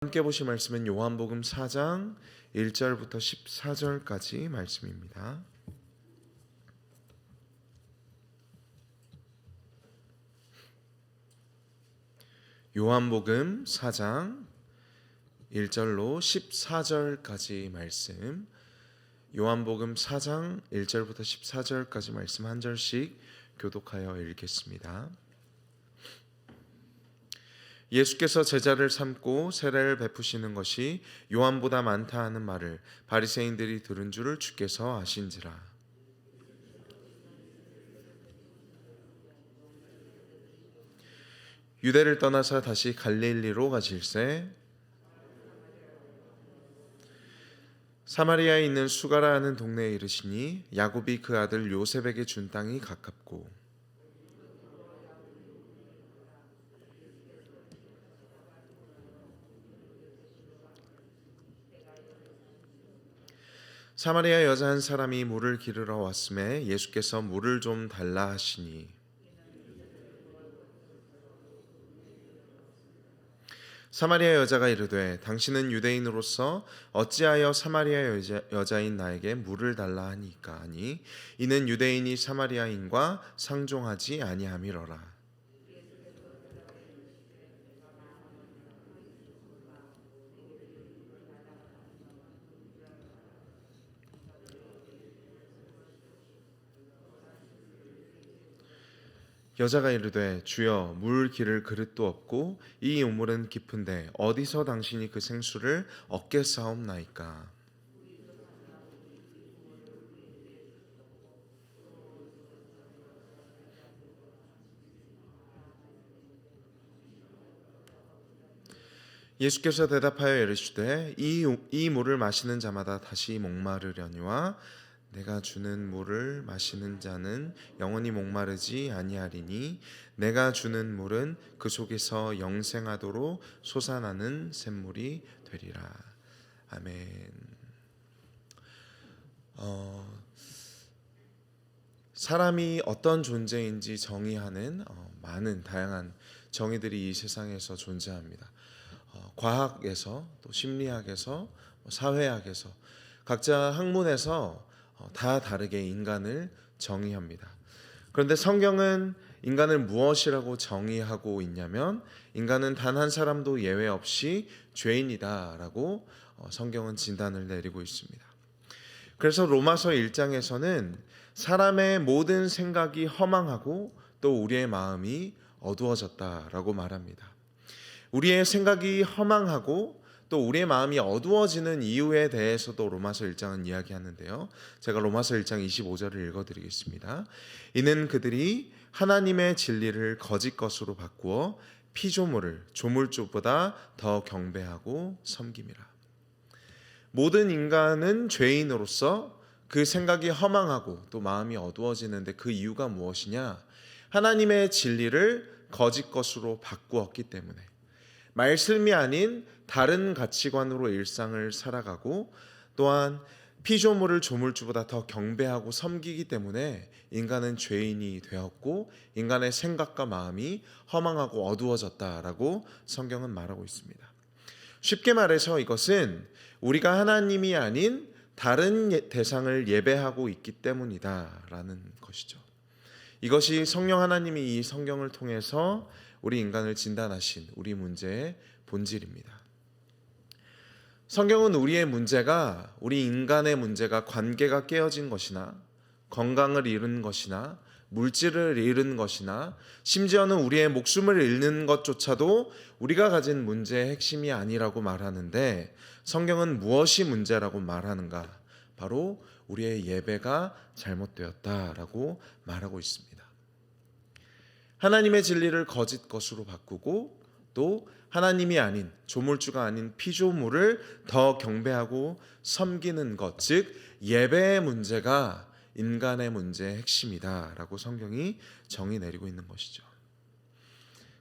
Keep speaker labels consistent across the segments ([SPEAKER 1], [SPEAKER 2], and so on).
[SPEAKER 1] 함께 보실 말씀은 요한복음 4장 1절부터 14절까지 말씀입니다. 요한복음 4장 1절로 14절까지 말씀, 요한복음 4장 1절부터 14절까지 말씀 한 절씩 교독하여 읽겠습니다. 예수께서 제자를 삼고 세례를 베푸시는 것이 요한보다 많다 하는 말을 바리새인들이 들은 줄을 주께서 아신지라. 유대를 떠나서 다시 갈릴리로 가실새 사마리아에 있는 수가라 하는 동네에 이르시니 야곱이 그 아들 요셉에게 준 땅이 가깝고 사마리아 여자 한 사람이 물을 기르러 왔음에 예수께서 물을 좀 달라 하시니 사마리아 여자가 이르되 당신은 유대인으로서 어찌하여 사마리아 여자인 나에게 물을 달라 하니까 하니 이는 유대인이 사마리아인과 상종하지 아니함이로라. 여자가 이르되 주여 물 기를 그릇도 없고 이 우물은 깊은데 어디서 당신이 그 생수를 얻겠사옵나이까. 예수께서 대답하여 이르시되 이 물을 마시는 자마다 다시 목마르려니와 내가 주는 물을 마시는 자는 영원히 목마르지 아니하리니 내가 주는 물은 그 속에서 영생하도록 솟아나는 샘물이 되리라. 아멘. 사람이 어떤 존재인지 정의하는 많은 다양한 정의들이 이 세상에서 존재합니다. 과학에서 또 심리학에서 사회학에서 각자 학문에서 다 다르게 인간을 정의합니다. 그런데 성경은 인간을 무엇이라고 정의하고 있냐면 인간은 단 한 사람도 예외 없이 죄인이다라고 성경은 진단을 내리고 있습니다. 그래서 로마서 1장에서는 사람의 모든 생각이 허망하고 또 우리의 마음이 어두워졌다라고 말합니다. 우리의 생각이 허망하고 또 우리의 마음이 어두워지는 이유에 대해서도 로마서 1장은 이야기하는데요. 제가 로마서 1장 25절을 읽어드리겠습니다. 이는 그들이 하나님의 진리를 거짓 것으로 바꾸어 피조물을 조물주보다 더 경배하고 섬김이라. 모든 인간은 죄인으로서 그 생각이 허망하고 또 마음이 어두워지는데 그 이유가 무엇이냐? 하나님의 진리를 거짓 것으로 바꾸었기 때문에 말씀이 아닌 다른 가치관으로 일상을 살아가고 또한 피조물을 조물주보다 더 경배하고 섬기기 때문에 인간은 죄인이 되었고 인간의 생각과 마음이 허망하고 어두워졌다라고 성경은 말하고 있습니다. 쉽게 말해서 이것은 우리가 하나님이 아닌 다른 대상을 예배하고 있기 때문이다라는 것이죠. 이것이 성령 하나님이 이 성경을 통해서 우리 인간을 진단하신 우리 문제의 본질입니다. 성경은 우리 인간의 문제가 관계가 깨어진 것이나 건강을 잃은 것이나 물질을 잃은 것이나 심지어는 우리의 목숨을 잃는 것조차도 우리가 가진 문제의 핵심이 아니라고 말하는데 성경은 무엇이 문제라고 말하는가? 바로 우리의 예배가 잘못되었다라고 말하고 있습니다. 하나님의 진리를 거짓 것으로 바꾸고 또 하나님이 아닌 조물주가 아닌 피조물을 더 경배하고 섬기는 것, 즉 예배의 문제가 인간의 문제의 핵심이다라고 성경이 정의 내리고 있는 것이죠.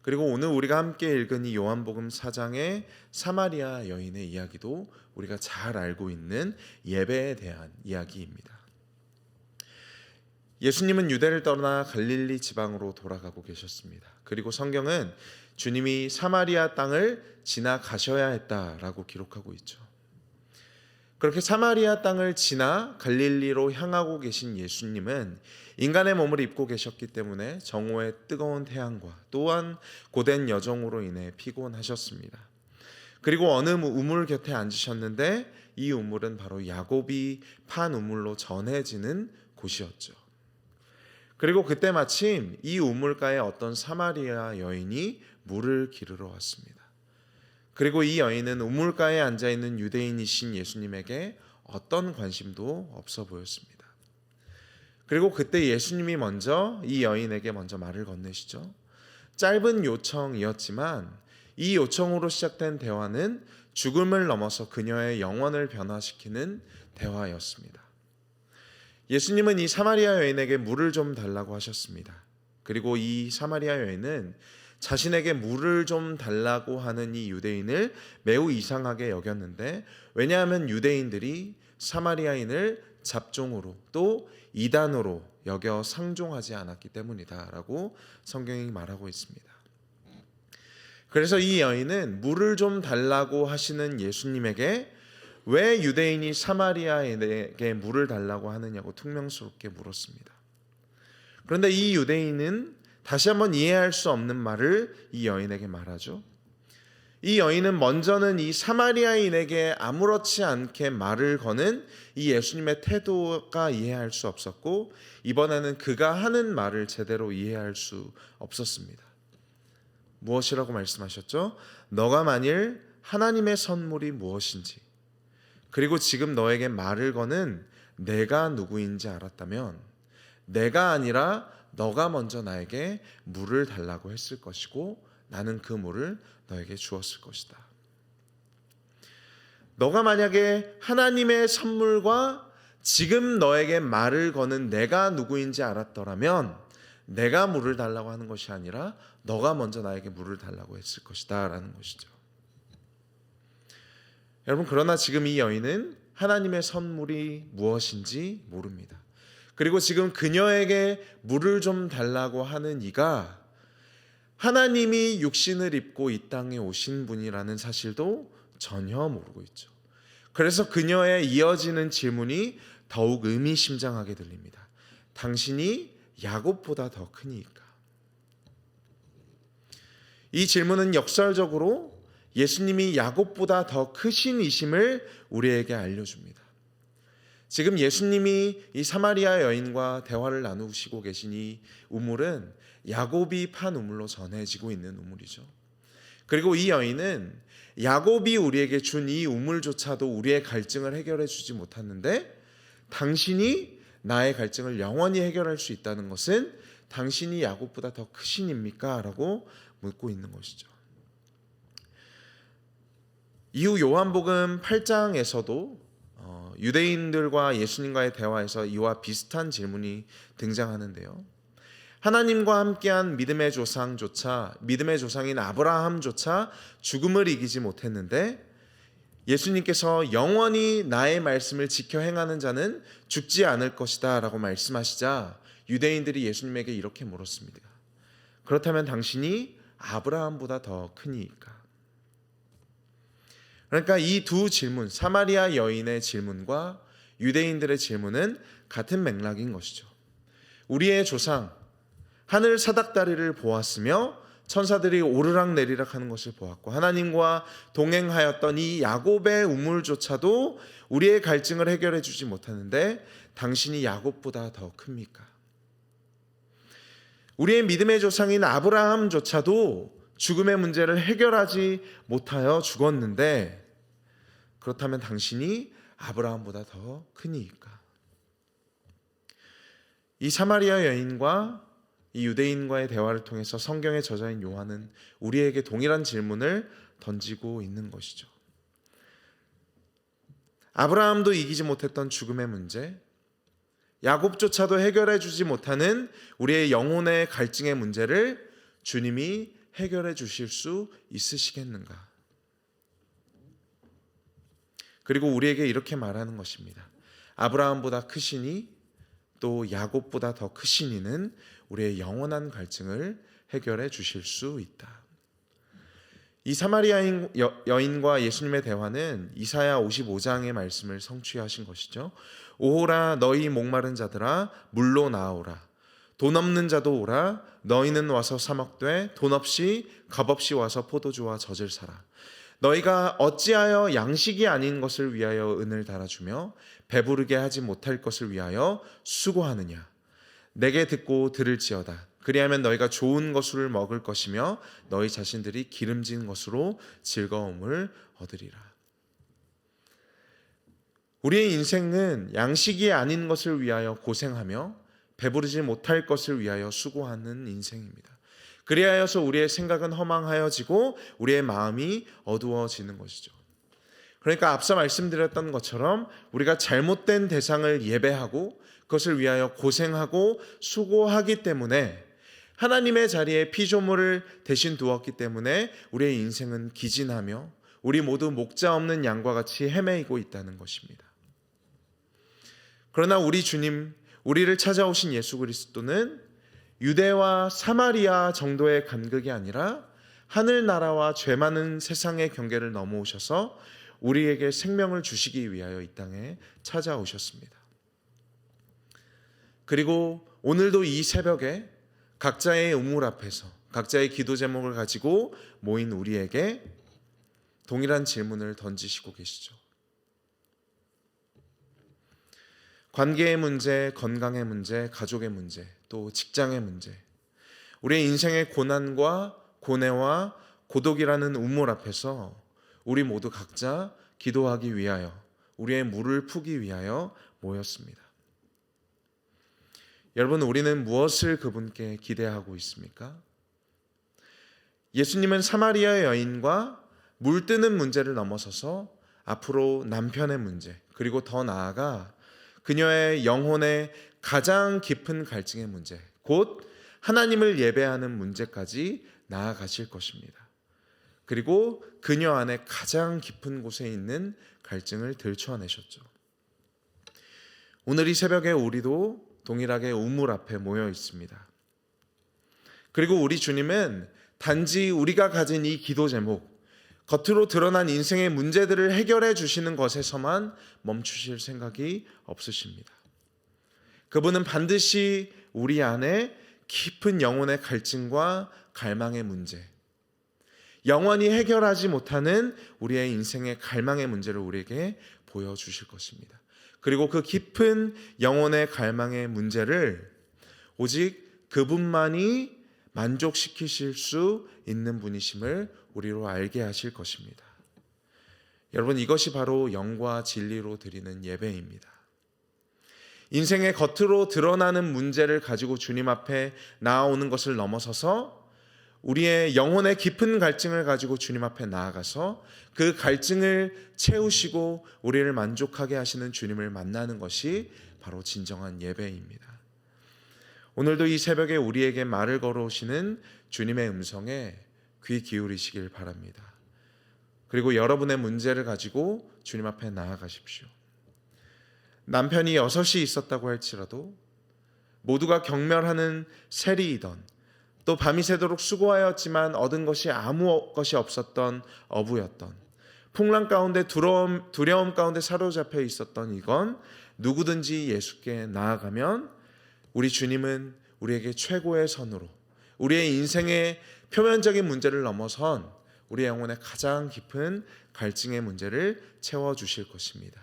[SPEAKER 1] 그리고 오늘 우리가 함께 읽은 이 요한복음 4장의 사마리아 여인의 이야기도 우리가 잘 알고 있는 예배에 대한 이야기입니다. 예수님은 유대를 떠나 갈릴리 지방으로 돌아가고 계셨습니다. 그리고 성경은 주님이 사마리아 땅을 지나가셔야 했다라고 기록하고 있죠. 그렇게 사마리아 땅을 지나 갈릴리로 향하고 계신 예수님은 인간의 몸을 입고 계셨기 때문에 정오의 뜨거운 태양과 또한 고된 여정으로 인해 피곤하셨습니다. 그리고 어느 우물 곁에 앉으셨는데 이 우물은 바로 야곱이 판 우물로 전해지는 곳이었죠. 그리고 그때 마침 이 우물가에 어떤 사마리아 여인이 물을 기르러 왔습니다. 그리고 이 여인은 우물가에 앉아있는 유대인이신 예수님에게 어떤 관심도 없어 보였습니다. 그리고 그때 예수님이 먼저 이 여인에게 먼저 말을 건네시죠. 짧은 요청이었지만 이 요청으로 시작된 대화는 죽음을 넘어서 그녀의 영혼을 변화시키는 대화였습니다. 예수님은 이 사마리아 여인에게 물을 좀 달라고 하셨습니다. 그리고 이 사마리아 여인은 자신에게 물을 좀 달라고 하는 이 유대인을 매우 이상하게 여겼는데, 왜냐하면 유대인들이 사마리아인을 잡종으로 또 이단으로 여겨 상종하지 않았기 때문이다라고 성경이 말하고 있습니다. 그래서 이 여인은 물을 좀 달라고 하시는 예수님에게 왜 유대인이 사마리아인에게 물을 달라고 하느냐고 퉁명스럽게 물었습니다. 그런데 이 유대인은 다시 한번 이해할 수 없는 말을 이 여인에게 말하죠. 이 여인은 먼저는 이 사마리아인에게 아무렇지 않게 말을 거는 이 예수님의 태도가 이해할 수 없었고, 이번에는 그가 하는 말을 제대로 이해할 수 없었습니다. 무엇이라고 말씀하셨죠? 너가 만일 하나님의 선물이 무엇인지, 그리고 지금 너에게 말을 거는 내가 누구인지 알았다면 내가 아니라 너가 먼저 나에게 물을 달라고 했을 것이고 나는 그 물을 너에게 주었을 것이다. 너가 만약에 하나님의 선물과 지금 너에게 말을 거는 내가 누구인지 알았더라면 내가 물을 달라고 하는 것이 아니라 너가 먼저 나에게 물을 달라고 했을 것이다 라는 것이죠. 여러분, 그러나 지금 이 여인은 하나님의 선물이 무엇인지 모릅니다. 그리고 지금 그녀에게 물을 좀 달라고 하는 이가 하나님이 육신을 입고 이 땅에 오신 분이라는 사실도 전혀 모르고 있죠. 그래서 그녀의 이어지는 질문이 더욱 의미심장하게 들립니다. 당신이 야곱보다 더 크니까. 이 질문은 역설적으로 예수님이 야곱보다 더 크신 이심을 우리에게 알려줍니다. 지금 예수님이 이 사마리아 여인과 대화를 나누시고 계신 이 우물은 야곱이 판 우물로 전해지고 있는 우물이죠. 그리고 이 여인은 야곱이 우리에게 준 이 우물조차도 우리의 갈증을 해결해 주지 못했는데, 당신이 나의 갈증을 영원히 해결할 수 있다는 것은 당신이 야곱보다 더 크신입니까? 라고 묻고 있는 것이죠. 이후 요한복음 8장에서도 유대인들과 예수님과의 대화에서 이와 비슷한 질문이 등장하는데요. 하나님과 함께한 믿음의 조상인 아브라함조차 죽음을 이기지 못했는데 예수님께서 영원히 나의 말씀을 지켜 행하는 자는 죽지 않을 것이다 라고 말씀하시자 유대인들이 예수님에게 이렇게 물었습니다. 그렇다면 당신이 아브라함보다 더 크니까? 그러니까 이 두 질문, 사마리아 여인의 질문과 유대인들의 질문은 같은 맥락인 것이죠. 우리의 조상, 하늘 사닥다리를 보았으며 천사들이 오르락내리락 하는 것을 보았고 하나님과 동행하였던 이 야곱의 우물조차도 우리의 갈증을 해결해 주지 못하는데 당신이 야곱보다 더 큽니까? 우리의 믿음의 조상인 아브라함조차도 죽음의 문제를 해결하지 못하여 죽었는데 그렇다면 당신이 아브라함보다 더 크니까? 이 사마리아 여인과 이 유대인과의 대화를 통해서 성경의 저자인 요한은 우리에게 동일한 질문을 던지고 있는 것이죠. 아브라함도 이기지 못했던 죽음의 문제, 야곱조차도 해결해 주지 못하는 우리의 영혼의 갈증의 문제를 주님이 해결해 주실 수 있으시겠는가? 그리고 우리에게 이렇게 말하는 것입니다. 아브라함보다 크시니 또 야곱보다 더 크신 이는 우리의 영원한 갈증을 해결해 주실 수 있다. 이 사마리아 여인과 예수님의 대화는 이사야 55장의 말씀을 성취하신 것이죠. 오호라 너희 목마른 자들아 물로 나오라. 돈 없는 자도 오라. 너희는 와서 사 먹되 돈 없이 값없이 와서 포도주와 젖을 사라. 너희가 어찌하여 양식이 아닌 것을 위하여 은을 달아주며 배부르게 하지 못할 것을 위하여 수고하느냐. 내게 듣고 들을지어다. 그리하면 너희가 좋은 것을 먹을 것이며 너희 자신들이 기름진 것으로 즐거움을 얻으리라. 우리의 인생은 양식이 아닌 것을 위하여 고생하며 배부르지 못할 것을 위하여 수고하는 인생입니다. 그리하여서 우리의 생각은 허망하여지고 우리의 마음이 어두워지는 것이죠. 그러니까 앞서 말씀드렸던 것처럼 우리가 잘못된 대상을 예배하고 그것을 위하여 고생하고 수고하기 때문에 하나님의 자리에 피조물을 대신 두었기 때문에 우리의 인생은 기진하며 우리 모두 목자 없는 양과 같이 헤매이고 있다는 것입니다. 그러나 우리 주님, 우리를 찾아오신 예수 그리스도는 유대와 사마리아 정도의 간극이 아니라 하늘나라와 죄 많은 세상의 경계를 넘어오셔서 우리에게 생명을 주시기 위하여 이 땅에 찾아오셨습니다. 그리고 오늘도 이 새벽에 각자의 우물 앞에서 각자의 기도 제목을 가지고 모인 우리에게 동일한 질문을 던지시고 계시죠. 관계의 문제, 건강의 문제, 가족의 문제, 또 직장의 문제, 우리의 인생의 고난과 고뇌와 고독이라는 우물 앞에서 우리 모두 각자 기도하기 위하여, 우리의 물을 푸기 위하여 모였습니다. 여러분, 우리는 무엇을 그분께 기대하고 있습니까? 예수님은 사마리아 여인과 물 뜨는 문제를 넘어서서 앞으로 남편의 문제, 그리고 더 나아가 그녀의 영혼의 가장 깊은 갈증의 문제, 곧 하나님을 예배하는 문제까지 나아가실 것입니다. 그리고 그녀 안에 가장 깊은 곳에 있는 갈증을 들춰내셨죠. 오늘 이 새벽에 우리도 동일하게 우물 앞에 모여 있습니다. 그리고 우리 주님은 단지 우리가 가진 이 기도 제목, 겉으로 드러난 인생의 문제들을 해결해 주시는 것에서만 멈추실 생각이 없으십니다. 그분은 반드시 우리 안에 깊은 영혼의 갈증과 갈망의 문제, 영원히 해결하지 못하는 우리의 인생의 갈망의 문제를 우리에게 보여주실 것입니다. 그리고 그 깊은 영혼의 갈망의 문제를 오직 그분만이 만족시키실 수 있는 분이심을 우리로 알게 하실 것입니다. 여러분, 이것이 바로 영과 진리로 드리는 예배입니다. 인생의 겉으로 드러나는 문제를 가지고 주님 앞에 나아오는 것을 넘어서서 우리의 영혼의 깊은 갈증을 가지고 주님 앞에 나아가서 그 갈증을 채우시고 우리를 만족하게 하시는 주님을 만나는 것이 바로 진정한 예배입니다. 오늘도 이 새벽에 우리에게 말을 걸어오시는 주님의 음성에 귀 기울이시길 바랍니다. 그리고 여러분의 문제를 가지고 주님 앞에 나아가십시오. 남편이 6이 있었다고 할지라도, 모두가 경멸하는 세리이던, 또 밤이 새도록 수고하였지만 얻은 것이 아무 것이 없었던 어부였던, 풍랑 가운데 두려움 가운데 사로잡혀 있었던 이건 누구든지 예수께 나아가면 우리 주님은 우리에게 최고의 선으로 우리의 인생의 표면적인 문제를 넘어선 우리의 영혼의 가장 깊은 갈증의 문제를 채워주실 것입니다.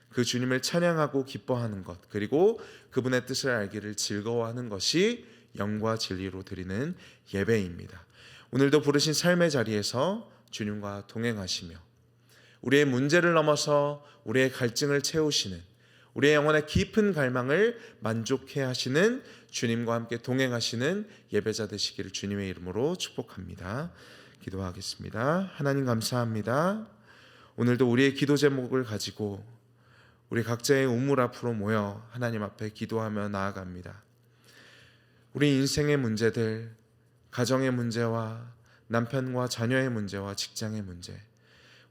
[SPEAKER 1] 그 주님을 찬양하고 기뻐하는 것, 그리고 그분의 뜻을 알기를 즐거워하는 것이 영과 진리로 드리는 예배입니다. 오늘도 부르신 삶의 자리에서 주님과 동행하시며 우리의 문제를 넘어서 우리의 갈증을 채우시는, 우리의 영혼의 깊은 갈망을 만족해 하시는 주님과 함께 동행하시는 예배자 되시기를 주님의 이름으로 축복합니다. 기도하겠습니다. 하나님 감사합니다. 오늘도 우리의 기도 제목을 가지고 우리 각자의 우물 앞으로 모여 하나님 앞에 기도하며 나아갑니다. 우리 인생의 문제들, 가정의 문제와 남편과 자녀의 문제와 직장의 문제,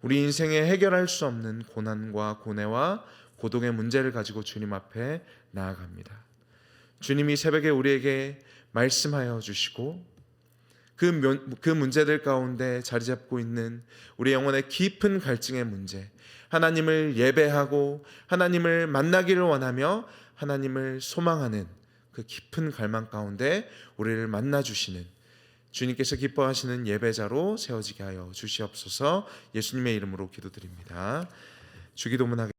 [SPEAKER 1] 우리 인생에 해결할 수 없는 고난과 고뇌와 고독의 문제를 가지고 주님 앞에 나아갑니다. 주님이 새벽에 우리에게 말씀하여 주시고 그 문제들 가운데 자리 잡고 있는 우리 영혼의 깊은 갈증의 문제, 하나님을 예배하고 하나님을 만나기를 원하며 하나님을 소망하는 그 깊은 갈망 가운데 우리를 만나 주시는 주님께서 기뻐하시는 예배자로 세워지게 하여 주시옵소서. 예수님의 이름으로 기도드립니다. 주기도문 하겠습니다.